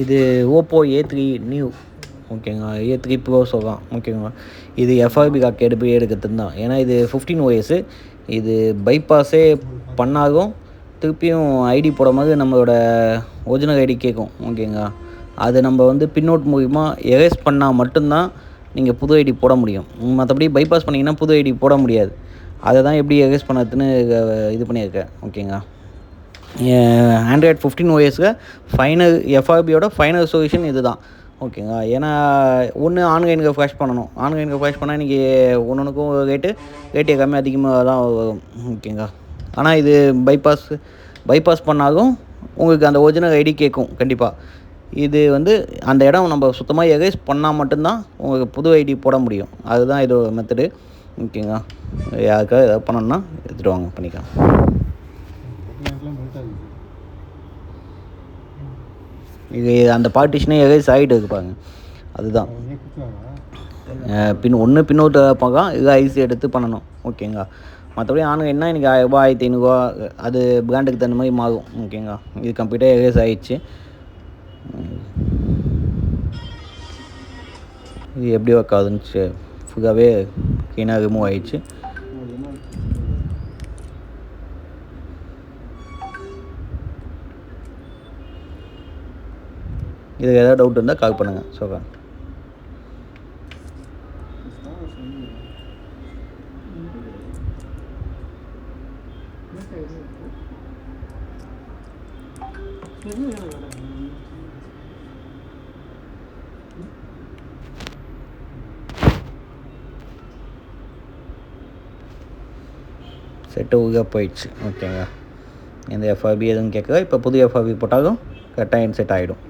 இது Oppo A3 new ஓகேங்களா. A3 bro சொல்லலாம் ஓகேங்களா. இது எஃப்ஆர்பி கார்டு எடுக்கிறது தான். ஏன்னா இது 15 OS. இது பைபாஸே பண்ணாலும் திருப்பியும் ஐடி போடும்போது நம்மளோட ஒரிஜினல் ஐடி கேட்கும் ஓகேங்களா. அது நம்ம வந்து பின்னோட் மூலிமா எரேஸ் பண்ணால் மட்டும்தான் நீங்கள் புது ஐடி போட முடியும். மற்றபடி பைபாஸ் பண்ணிங்கன்னா புது ஐடி போட முடியாது. அதை தான் எப்படி எரேஸ் பண்ணதுன்னு இது பண்ணியிருக்கேன் ஓகேங்களா. ஆண்ட்ராய்ட் 15 OSல ஃபைனல் எஃப்ஆர்பியோட ஃபைனல் சொல்யூஷன் இது தான் ஓகேங்களா. ஏன்னா ஒன்று ஆன்லைனுக்கு ஃப்ளாஷ் பண்ணணும். ஆன்லைனுக்கு ஃப்ளாஷ் பண்ணால் இன்றைக்கி ஒன்றுக்கும் ரேட்டு கம்மி அதிகமாக தான் வரும் ஓகேங்களா. ஆனால் இது பைபாஸ் பண்ணாலும் உங்களுக்கு அந்த ஒரிஜினல் ஐடி கேட்கும் கண்டிப்பாக. இது வந்து அந்த இடம் நம்ம சுத்தமாக எரேஸ் பண்ணால் மட்டும்தான் உங்களுக்கு புது ஐடி போட முடியும். அதுதான் இதோட மெத்தடு ஓகேங்களா. யாருக்காவது எதாவது பண்ணணுன்னா எடுத்துகிட்டு வாங்க பண்ணிக்கலாம். இது அந்த பார்ட்டிஷனே எரேஸ் ஆகிட்டு இருப்பாங்க. அதுதான் பின்னோட்டு பார்க்கலாம். இது ஐசி எடுத்து பண்ணணும் ஓகேங்களா. மற்றபடி ஆன்லைன்னா இன்றைக்கி 1000 ரூபா 1500 அது பிராண்டுக்கு தகுந்த மாதிரி மாறும் ஓகேங்களா. இது கம்ப்ளீட்டாக எரேஸ் ஆகிடுச்சு. இது எப்படி ஒர்க் ஆகுதுன்னு ஃபுல்லாகவே க்ளீனாக ரிமூவ் ஆகிடுச்சு. இது ஏதாவது டவுட் இருந்தால் கால் பண்ணுங்கள் சொல்கிறேன். செட்டு ஊக போயிடுச்சு ஓகேங்க. எந்த எஃப்ஆர்பி எதுவும் கேட்கல. இப்போ புது எஃப்ஆர்பி போட்டாலும் கரெக்டாக செட் ஆகிடும்.